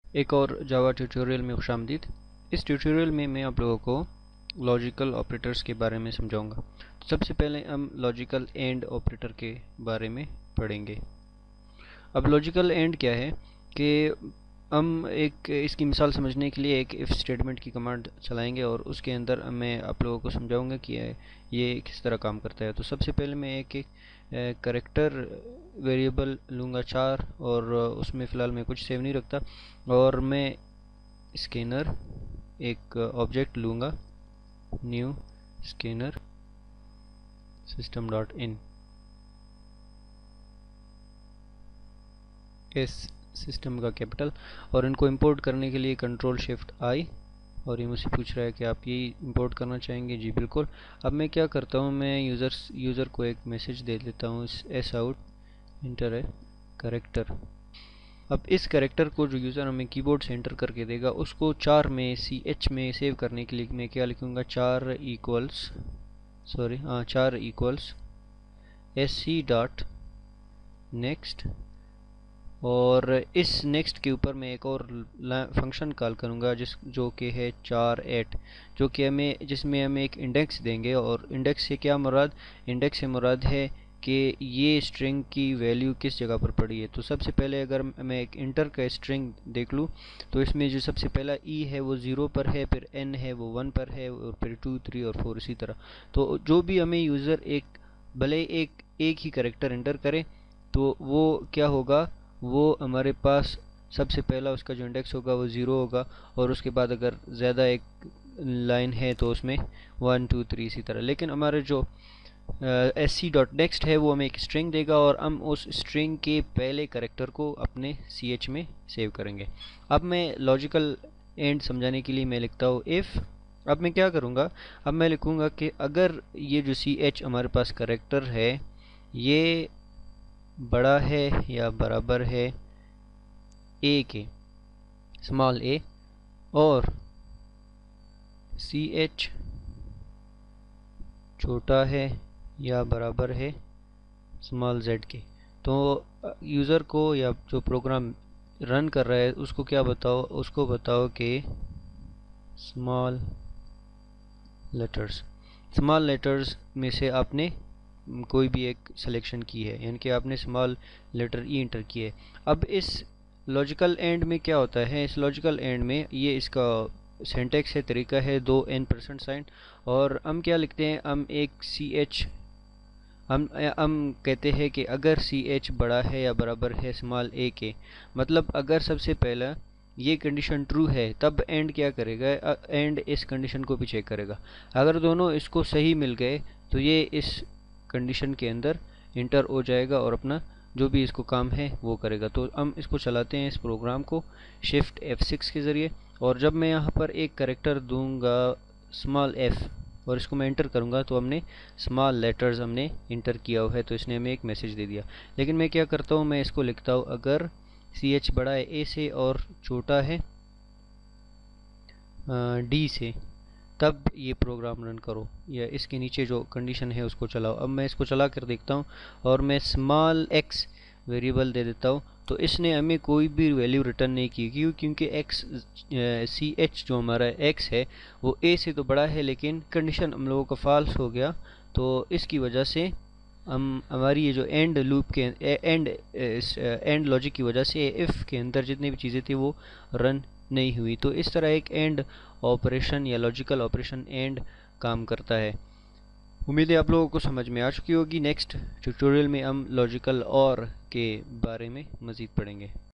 ایک اور جاوا ٹیوٹوریل میں خوش آمدید۔ اس ٹیوٹوریل میں میں آپ لوگوں کو لاجیکل آپریٹرز کے بارے میں سمجھاؤں گا۔ سب سے پہلے ہم لاجیکل اینڈ آپریٹر کے بارے میں پڑھیں گے۔ اب لاجیکل اینڈ کیا ہے کہ ہم اس کی مثال سمجھنے کے لیے ایک if اسٹیٹمنٹ کی کمانڈ چلائیں گے اور اس کے اندر میں آپ لوگوں کو سمجھاؤں گا کہ یہ کس طرح کام کرتا ہے۔ تو سب سے پہلے میں ایک کریکٹر ویریبل لوں گا 4 اور اس میں فی الحال میں کچھ سیو نہیں رکھتا، اور میں اسکینر ایک آبجیکٹ لوں گا نیو اسکینر system.in اس سسٹم کا کیپٹل، اور ان کو امپورٹ کرنے کے لیے کنٹرول شفٹ آئی، اور یہ مجھ سے پوچھ رہا ہے کہ آپ یہ امپورٹ کرنا چاہیں گے۔ جی بالکل۔ اب میں کیا کرتا ہوں، میں یوزر کو ایک میسج دے دیتا ہوں S out enter a character. اب اس کریکٹر کو جو یوزر ہمیں کی بورڈ سے انٹر کر کے دے گا اس کو 4 میں CH میں سیو کرنے کے لیے میں کیا لکھوں گا، 4 ایکولس SC ڈاٹ نیکسٹ، اور اس نیکسٹ کے اوپر میں ایک اور فنکشن کال کروں گا جو کہ ہے 4 جو کہ جس میں ہمیں ایک انڈیکس دیں گے، اور انڈیکس سے کیا مراد، انڈیکس سے مراد ہے کہ یہ اسٹرنگ کی ویلیو کس جگہ پر پڑی ہے۔ تو سب سے پہلے اگر میں ایک انٹر کا اسٹرنگ دیکھ لوں تو اس میں جو سب سے پہلا ای ہے وہ 0 پر ہے، پھر n ہے وہ 1 پر ہے، اور پھر 2 3 اور 4 اسی طرح۔ تو جو بھی ہمیں یوزر بھلے ایک ہی کریکٹر انٹر کرے تو وہ کیا ہوگا، وہ ہمارے پاس سب سے پہلا اس کا جو انڈیکس ہوگا وہ 0 ہوگا، اور اس کے بعد اگر زیادہ ایک لائن ہے تو اس میں 1 2 3 اسی طرح۔ لیکن ہمارے جو SC.next ہے وہ ہمیں ایک اسٹرنگ دے گا، اور ہم اس اسٹرنگ کے پہلے کریکٹر کو اپنے CH میں سیو کریں گے۔ اب میں لاجیکل اینڈ سمجھانے کے لیے میں لکھتا ہوں if۔ اب میں کیا کروں گا، اب میں لکھوں گا کہ اگر یہ جو CH ہمارے پاس کریکٹر ہے یہ بڑا ہے یا برابر ہے A کے، اسمال a، اور CH چھوٹا ہے یا برابر ہے اسمال z کے، تو یوزر کو یا جو پروگرام رن کر رہا ہے اس کو کیا بتاؤ، اس کو بتاؤ کہ اسمال لیٹرز میں سے آپ نے کوئی بھی ایک سلیکشن کی ہے، یعنی کہ آپ نے اسمال لیٹر ای انٹر کی ہے۔ اب اس لاجیکل اینڈ میں کیا ہوتا ہے، اس لاجیکل اینڈ میں یہ اس کا سینٹیکس ہے، طریقہ ہے 2 n%، اور ہم کیا لکھتے ہیں، ہم ایک CH ہم کہتے ہیں کہ اگر CH بڑا ہے یا برابر ہے اسمال a کے، مطلب اگر سب سے پہلا یہ کنڈیشن ٹرو ہے تب اینڈ کیا کرے گا، اینڈ اس کنڈیشن کو بھی چیک کرے گا۔ اگر دونوں اس کو صحیح مل گئے تو یہ اس کنڈیشن کے اندر انٹر ہو جائے گا اور اپنا جو بھی اس کو کام ہے وہ کرے گا۔ تو ہم اس کو چلاتے ہیں اس پروگرام کو شفٹ F6 کے ذریعے، اور جب میں یہاں پر ایک کریکٹر دوں گا اسمال f اور اس کو میں انٹر کروں گا تو ہم نے اسمال لیٹرز ہم نے انٹر کیا ہوا ہے، تو اس نے ہمیں ایک میسج دے دیا۔ لیکن میں کیا کرتا ہوں، میں اس کو لکھتا ہوں اگر CH بڑا ہے A سے اور چھوٹا ہے D سے، تب یہ پروگرام رن کرو، یا اس کے نیچے جو کنڈیشن ہے اس کو چلاؤ۔ اب میں اس کو چلا کر دیکھتا ہوں اور میں اسمال x ویریبل دے دیتا ہوں، تو اس نے ہمیں کوئی بھی ویلیو ریٹرن نہیں کی، کیونکہ CH جو ہمارا x ہے وہ A سے تو بڑا ہے، لیکن کنڈیشن ہم لوگوں کا فالس ہو گیا، تو اس کی وجہ سے ہماری یہ جو اینڈ لوپ کے اینڈ لاجک کی وجہ سے if کے اندر جتنی بھی چیزیں تھیں وہ رن نہیں ہوئی۔ تو اس طرح ایک اینڈ آپریشن یا لاجیکل آپریشن اینڈ کام کرتا ہے۔ امید ہے آپ لوگوں کو سمجھ میں آ چکی ہوگی۔ نیکسٹ ٹیوٹوریل میں ہم لاجیکل اور کے بارے میں مزید پڑھیں گے۔